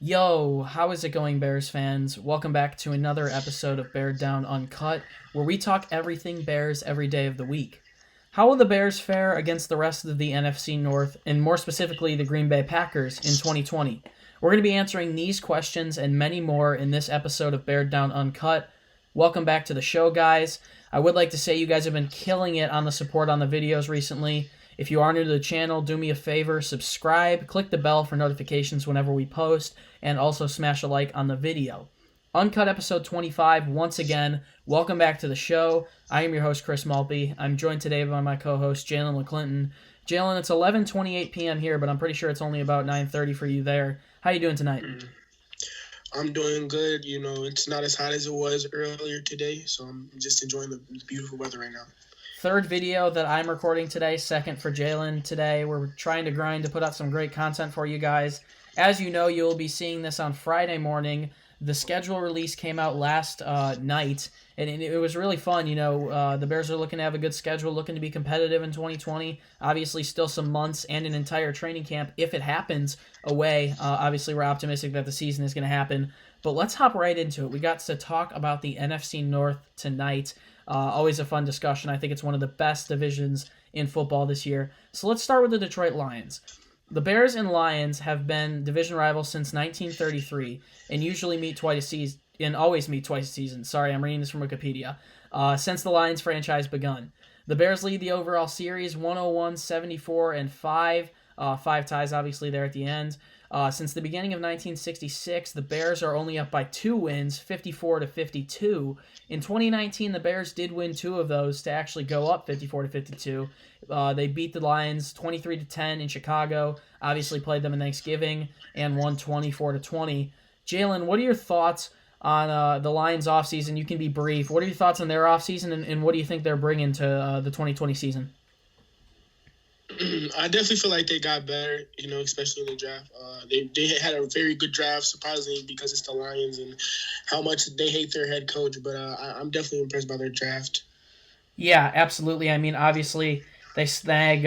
Yo, how is it going, Bears fans? Welcome back to another episode of Beared Down Uncut, where we talk everything Bears every day of the week. How will the Bears fare against the rest of the NFC North, and more specifically the Green Bay Packers, in 2020? We're going to be answering these questions and many more in this episode of Beared Down Uncut. Welcome back to the show, guys. I would like to say you guys have been killing it on the support on the videos recently. If you are new to the channel, do me a favor, subscribe, click the bell for notifications whenever we post, and also smash a like on the video. Uncut episode 25, once again, welcome back to the show. I am your host, Chris Maltby. I'm joined today by my co-host, Jaylen LeClinton. Jaylen, it's 11:28 p.m. here, but I'm pretty sure it's only about 9:30 for you there. How you doing tonight? I'm doing good. You know, it's not as hot as it was earlier today, so I'm just enjoying the beautiful weather right now. Third video that I'm recording today, second for Jaylen today. We're trying to grind to put out some great content for you guys. As you know, you'll be seeing this on Friday morning. The schedule release came out last night, and it was really fun. You know, the Bears are looking to have a good schedule, looking to be competitive in 2020. Obviously, still some months and an entire training camp, if it happens, away. Obviously, we're optimistic that the season is going to happen. But let's hop right into it. We got to talk about the NFC North tonight. Always a fun discussion. I think it's one of the best divisions in football this year. So let's start with the Detroit Lions. The Bears and Lions have been division rivals since 1933 and usually meet twice a season, and always meet twice a season. Sorry, I'm reading this from Wikipedia. Since the Lions franchise begun. The Bears lead the overall series 101, 74, and 5. 5 ties, obviously, there at the end. Since the beginning of 1966, the Bears are only up by 2 wins, 54-52. In 2019, the Bears did win 2 of those to actually go up 54-52. They beat the Lions 23-10 in Chicago, obviously played them in Thanksgiving, and won 24-20. Jaylen, what are your thoughts on the Lions offseason? You can be brief. What are your thoughts on their offseason, and what do you think they're bringing to the 2020 season? I definitely feel like they got better, you know, especially in the draft. They had a very good draft, surprisingly, because it's the Lions and how much they hate their head coach. But I'm definitely impressed by their draft. Yeah, absolutely. I mean, obviously, they snag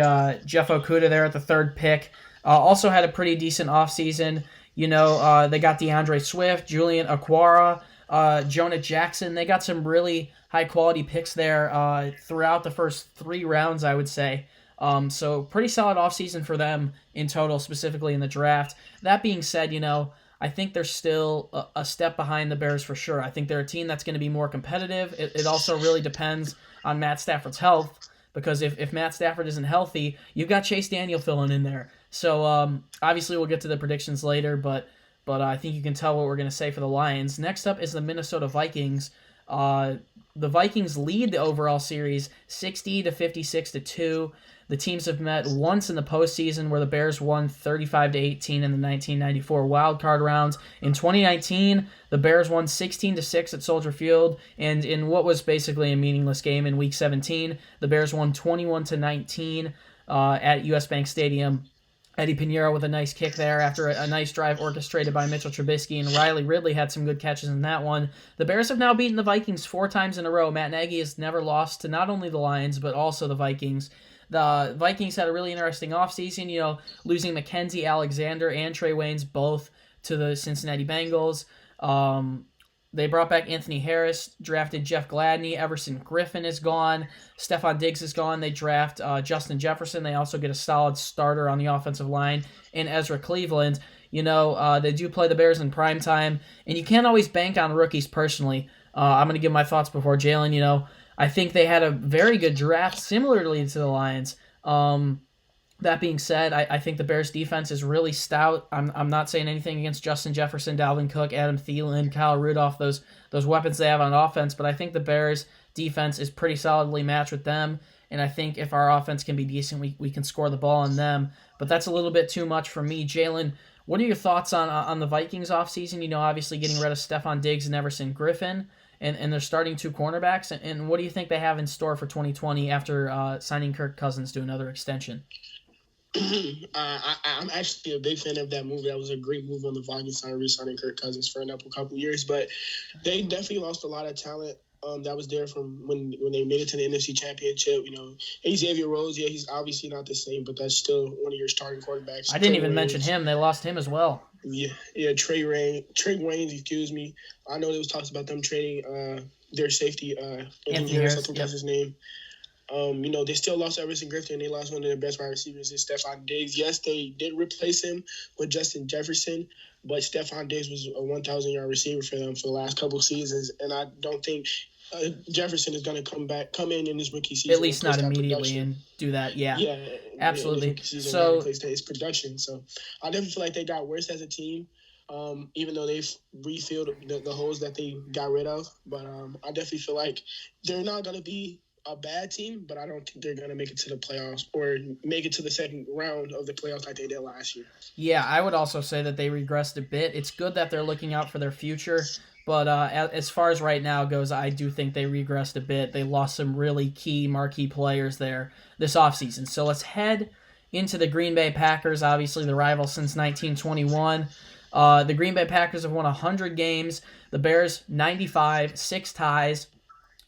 Jeff Okudah there at the 3rd pick. Also had a pretty decent offseason. You know, they got DeAndre Swift, Julian Okwara, Jonah Jackson. They got some really high-quality picks there throughout the first 3 rounds, I would say. So pretty solid offseason for them in total, specifically in the draft. That being said, you know, I think they're still a step behind the Bears for sure. I think they're a team that's going to be more competitive. It also really depends on Matt Stafford's health, because if Matt Stafford isn't healthy, you've got Chase Daniel filling in there. So obviously we'll get to the predictions later, but I think you can tell what we're going to say for the Lions. Next up is the Minnesota Vikings. The Vikings lead the overall series 60-56-2. The teams have met once in the postseason, where the Bears won 35-18 in the 1994 wildcard rounds. In 2019, the Bears won 16-6 at Soldier Field, and in what was basically a meaningless game in Week 17, the Bears won 21-19 at US Bank Stadium. Eddie Pinheiro with a nice kick there after a nice drive orchestrated by Mitchell Trubisky, and Riley Ridley had some good catches in that one. The Bears have now beaten the Vikings 4 times in a row. Matt Nagy has never lost to not only the Lions, but also the Vikings. The Vikings had a really interesting offseason, you know, losing Mackenzie Alexander and Trey Waynes both to the Cincinnati Bengals. They brought back Anthony Harris, drafted Jeff Gladney. Everson Griffin is gone. Stephon Diggs is gone. They draft Justin Jefferson. They also get a solid starter on the offensive line in Ezra Cleveland. You know, they do play the Bears in primetime, and you can't always bank on rookies personally. I'm going to give my thoughts before Jaylen. You know, I think they had a very good draft, similarly to the Lions. That being said, I think the Bears' defense is really stout. I'm not saying anything against Justin Jefferson, Dalvin Cook, Adam Thielen, Kyle Rudolph, those weapons they have on offense, but I think the Bears' defense is pretty solidly matched with them, and I think if our offense can be decent, we can score the ball on them. But that's a little bit too much for me. Jaylen, what are your thoughts on the Vikings offseason? You know, obviously getting rid of Stephon Diggs and Everson Griffin, and they're starting 2 cornerbacks. And what do you think they have in store for 2020 after signing Kirk Cousins to another extension? I'm actually a big fan of that move. That was a great move on the Vikings side, re-signing Kirk Cousins for a couple years. But they definitely lost a lot of talent that was there from when they made it to the NFC Championship. Xavier Rhodes, yeah, he's obviously not the same, but that's still one of your starting quarterbacks. I didn't even mention him. They lost him as well. Yeah, Trey Waynes, excuse me. I know there was talks about them trading their safety, Anthony Harris, I think that's his name. They still lost Everson Griffin. They lost one of their best wide receivers, is Stephon Diggs. Yes, they did replace him with Justin Jefferson, but Stephon Diggs was a 1,000-yard receiver for them for the last couple seasons, and I don't think Jefferson is going to come in his rookie season. At least not immediately and do that. Yeah, absolutely. So his production. So I definitely feel like they got worse as a team. Even though they've refilled the holes that they got rid of, but I definitely feel like they're not going to be a bad team, but I don't think they're going to make it to the playoffs or make it to the second round of the playoffs like they did last year. Yeah, I would also say that they regressed a bit. It's good that they're looking out for their future, but as far as right now goes, I do think they regressed a bit. They lost some really key marquee players there this offseason. So let's head into the Green Bay Packers, obviously the rival since 1921. The Green Bay Packers have won 100 games. The Bears, 95, 6 ties.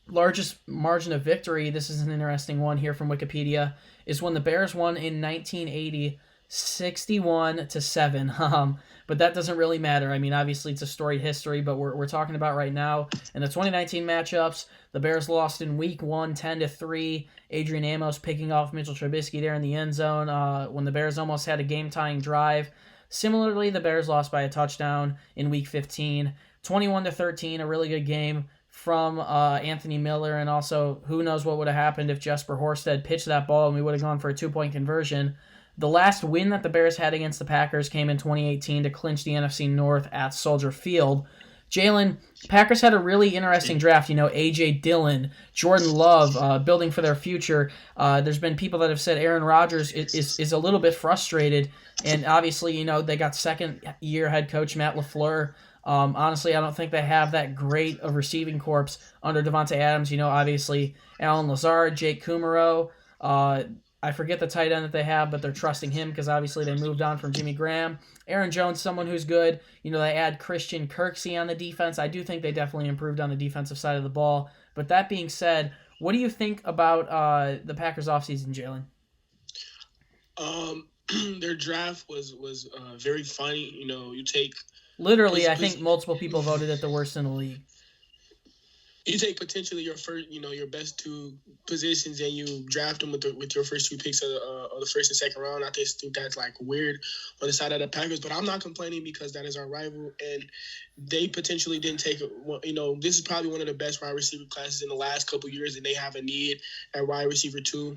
Largest margin of victory, this is an interesting one here from Wikipedia, is when the Bears won in 1980, 61-7. But that doesn't really matter. I mean, obviously it's a storied history, but we're talking about right now. In the 2019 matchups, the Bears lost in Week 1, 10-3. Adrian Amos picking off Mitchell Trubisky there in the end zone when the Bears almost had a game-tying drive. Similarly, the Bears lost by a touchdown in Week 15, 21-13, a really good game from Anthony Miller, and also who knows what would have happened if Jesper Horsted pitched that ball and we would have gone for a 2-point conversion. The last win that the Bears had against the Packers came in 2018 to clinch the NFC North at Soldier Field. Jaylen, Packers had a really interesting draft. A.J. Dillon, Jordan Love, building for their future. There's been people that have said Aaron Rodgers is a little bit frustrated, and obviously, they got second-year head coach Matt LaFleur. Honestly, I don't think they have that great of receiving corps under Davante Adams. Obviously, Alan Lazard, Jake Kumaro. I forget the tight end that they have, but they're trusting him because obviously they moved on from Jimmy Graham. Aaron Jones, someone who's good. They add Christian Kirksey on the defense. I do think they definitely improved on the defensive side of the ball. But that being said, what do you think about the Packers offseason, Jaylen? Their draft was very funny. You take... Literally, I think multiple people voted it the worst in the league. You take potentially your first, your best two positions, and you draft them with your first 2 picks of the first and second round. I just think that's weird on the side of the Packers, but I'm not complaining because that is our rival, and they potentially didn't take it. This is probably one of the best wide receiver classes in the last couple of years, and they have a need at wide receiver 2.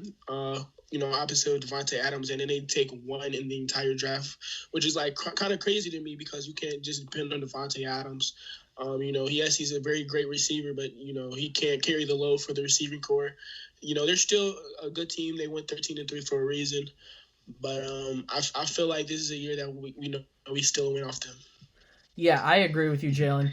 Opposite of Davante Adams, and then they take 1 in the entire draft, which is kind of crazy to me because you can't just depend on Davante Adams. Yes, he's a very great receiver, but he can't carry the load for the receiving core. They're still a good team. They went 13-3 for a reason, but I feel like this is a year that we still win off them. Yeah, I agree with you, Jaylen.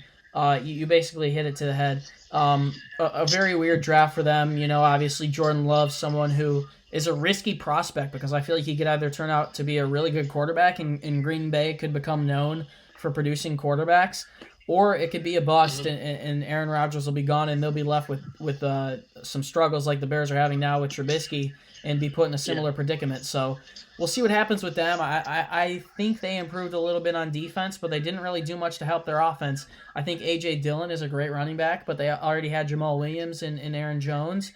You basically hit it to the head. A very weird draft for them. Obviously Jordan Love, someone who is a risky prospect because I feel like he could either turn out to be a really good quarterback and Green Bay could become known for producing quarterbacks, or it could be a bust and Aaron Rodgers will be gone and they'll be left with some struggles like the Bears are having now with Trubisky and be put in a similar predicament. So we'll see what happens with them. I think they improved a little bit on defense, but they didn't really do much to help their offense. I think A.J. Dillon is a great running back, but they already had Jamal Williams and Aaron Jones.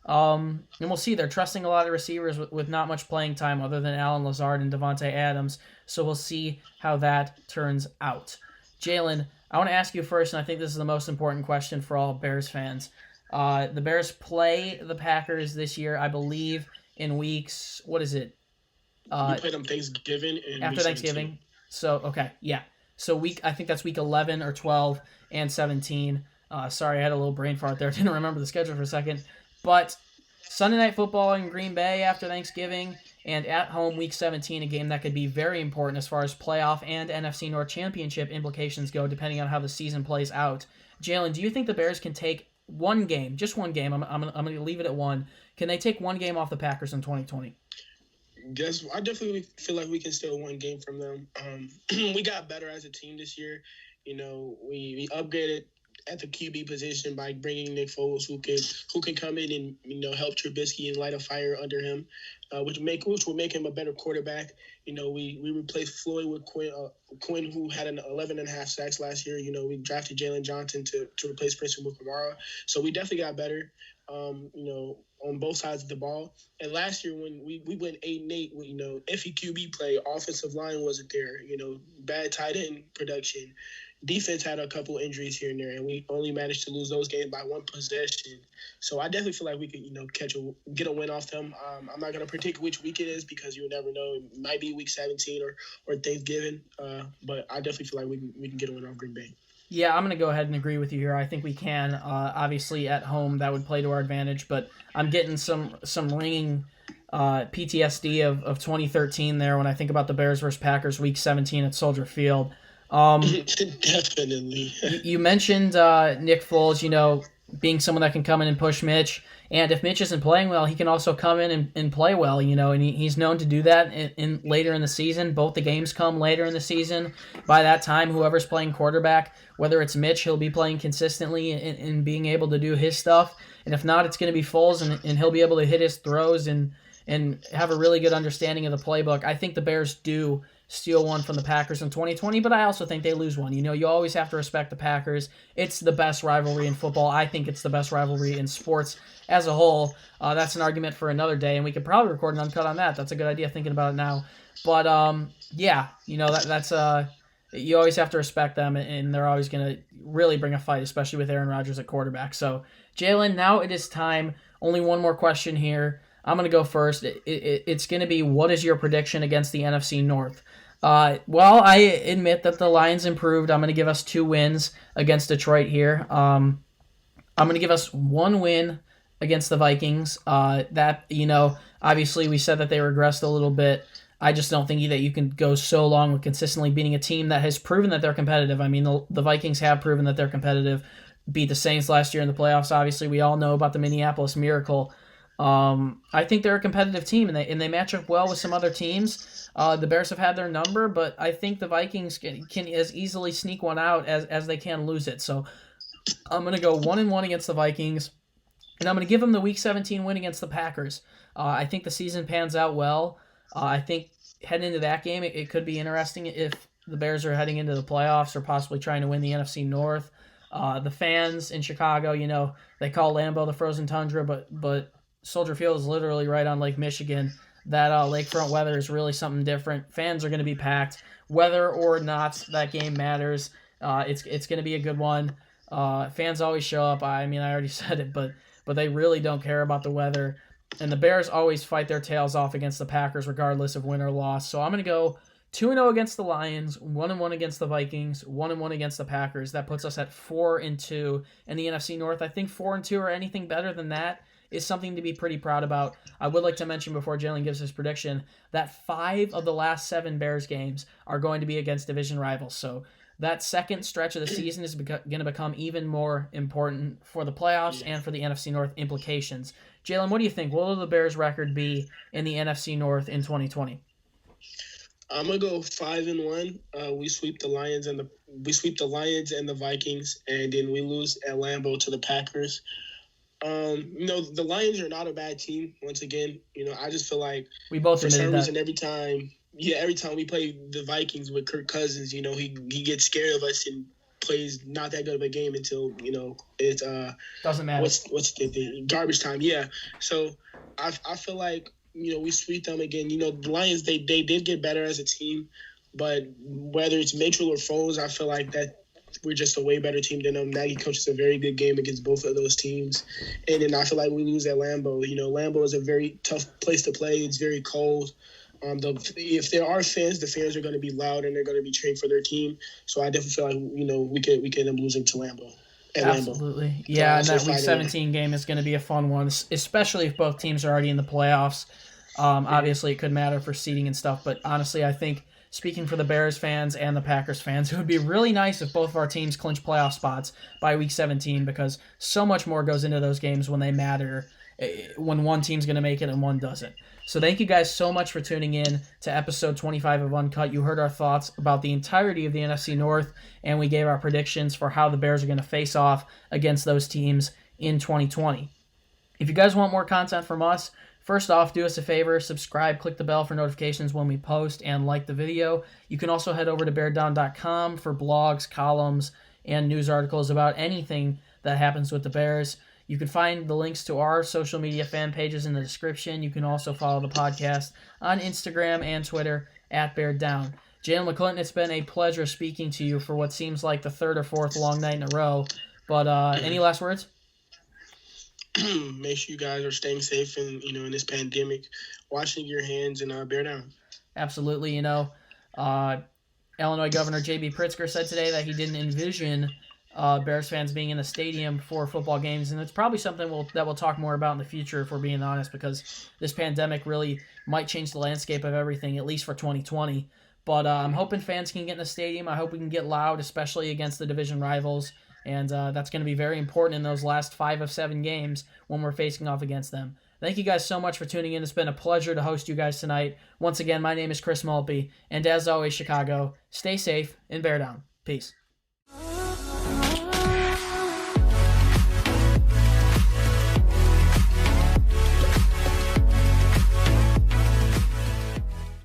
And we'll see. They're trusting a lot of receivers with not much playing time other than Alan Lazard and Davante Adams. So we'll see how that turns out. Jaylen, I want to ask you first, and I think this is the most important question for all Bears fans. The Bears play the Packers this year, I believe, in weeks, what is it? You play them Thanksgiving and after Thanksgiving. 17. So, okay, yeah. So I think that's week 11 or 12 and 17. Sorry, I had a little brain fart there. Didn't remember the schedule for a second. But Sunday Night Football in Green Bay after Thanksgiving, and at home week 17, a game that could be very important as far as playoff and NFC North Championship implications go, depending on how the season plays out. Jaylen, do you think the Bears can take one game, just one game, I'm going to leave it at one, can they take one game off the Packers in 2020? Yes, I definitely feel like we can steal one game from them. We got better as a team this year. We upgraded at the QB position by bringing Nick Foles, who can come in and help Trubisky and light a fire under him, which will make him a better quarterback. We replaced Floyd with Quinn, who had an 11.5 sacks last year. We drafted Jalen Johnson to replace Princeton with Kamara, so we definitely got better. On both sides of the ball. And last year when we went 8-8, iffy QB play, offensive line wasn't there. Bad tight end production. Defense had a couple injuries here and there, and we only managed to lose those games by one possession. So I definitely feel like we could, get a win off them. I'm not going to predict which week it is because you never know. It might be week 17 or Thanksgiving. But I definitely feel like we can get a win off Green Bay. Yeah, I'm going to go ahead and agree with you here. I think we can. Obviously, at home, that would play to our advantage, but I'm getting some ringing PTSD of 2013 there when I think about the Bears versus Packers Week 17 at Soldier Field. Definitely. You mentioned Nick Foles, being someone that can come in and push Mitch. And if Mitch isn't playing well, he can also come in and play well, and he's known to do that in later in the season. Both the games come later in the season. By that time, whoever's playing quarterback, whether it's Mitch, he'll be playing consistently and being able to do his stuff. And if not, it's going to be Foles, and he'll be able to hit his throws and have a really good understanding of the playbook. I think the Bears do steal one from the Packers in 2020, but I also think they lose one. You always have to respect the Packers. It's the best rivalry in football. I think it's the best rivalry in sports as a whole. That's an argument for another day, and we could probably record an uncut on that. That's a good idea thinking about it now. But, that's you always have to respect them, and they're always going to really bring a fight, especially with Aaron Rodgers at quarterback. So, Jaylen, now it is time. Only one more question here. I'm going to go first. It's going to be, what is your prediction against the NFC North? Well, I admit that the Lions improved. I'm going to give us 2 wins against Detroit here. I'm going to give us 1 win against the Vikings. Obviously we said that they regressed a little bit. I just don't think that you can go so long with consistently beating a team that has proven that they're competitive. I mean, the Vikings have proven that they're competitive. Beat the Saints last year in the playoffs. Obviously, we all know about the Minneapolis Miracle. I think they're a competitive team, and they match up well with some other teams. The Bears have had their number, but I think the Vikings can as easily sneak one out as they can lose it. So I'm going to go 1-1 against the Vikings, and I'm going to give them the Week 17 win against the Packers. I think the season pans out well. I think heading into that game, it could be interesting if the Bears are heading into the playoffs or possibly trying to win the NFC North. The fans in Chicago, they call Lambeau the frozen tundra, but Soldier Field is literally right on Lake Michigan. That lakefront weather is really something different. Fans are going to be packed. Whether or not that game matters, it's going to be a good one. Fans always show up. I mean, I already said it, but they really don't care about the weather. And the Bears always fight their tails off against the Packers regardless of win or loss. So I'm going to go 2-0 against the Lions, 1-1 against the Vikings, 1-1 against the Packers. That puts us at 4-2 in the NFC North. I think 4-2 or anything better than that is something to be pretty proud about. I would like to mention before Jaylen gives his prediction that 5 of the last 7 Bears games are going to be against division rivals. So that second stretch of the season is going to become even more important for the playoffs and for the NFC North implications. Jaylen, what do you think? What will the Bears' record be in the NFC North in 2020? I'm gonna go 5-1. We sweep the Lions and the Vikings, and then we lose at Lambeau to the Packers. The Lions are not a bad team. Once again, I just feel like we both for some reason that. every time we play the Vikings with Kirk Cousins, he gets scared of us and plays not that good of a game until it's doesn't matter. What's the garbage time? Yeah. So I feel like we sweep them again. The Lions they did get better as a team, but whether it's Mitchell or Foles, I feel like that we're just a way better team than them. Nagy coaches a very good game against both of those teams. And then I feel like we lose at Lambeau. Lambeau is a very tough place to play. It's very cold. If there are fans, the fans are going to be loud and they're going to be cheering for their team. So I definitely feel like, we can end up losing to Lambeau. Absolutely. Lambeau. Yeah, and that Week 17 game is going to be a fun one, especially if both teams are already in the playoffs. Obviously, it could matter for seeding and stuff, but honestly, I think speaking for the Bears fans and the Packers fans, it would be really nice if both of our teams clinch playoff spots by Week 17 because so much more goes into those games when they matter, when one team's going to make it and one doesn't. So thank you guys so much for tuning in to episode 25 of Uncut. You heard our thoughts about the entirety of the NFC North, and we gave our predictions for how the Bears are going to face off against those teams in 2020. If you guys want more content from us, first off, do us a favor, subscribe, click the bell for notifications when we post, and like the video. You can also head over to bearddown.com for blogs, columns, and news articles about anything that happens with the Bears. You can find the links to our social media fan pages in the description. You can also follow the podcast on Instagram and Twitter at Beared Down. Jaylen McClinton, it's been a pleasure speaking to you for what seems like the third or fourth long night in a row. But any last words? Make sure you guys are staying safe and in this pandemic, washing your hands and bear down. Absolutely. Illinois Governor J.B. Pritzker said today that he didn't envision Bears fans being in the stadium for football games, and it's probably something that we'll talk more about in the future if we're being honest, because this pandemic really might change the landscape of everything, at least for 2020. But I'm hoping fans can get in the stadium. I hope we can get loud, especially against the division rivals. And that's going to be very important in those last 5 of 7 games when we're facing off against them. Thank you guys so much for tuning in. It's been a pleasure to host you guys tonight. Once again, my name is Chris Maltby. And as always, Chicago, stay safe and bear down. Peace.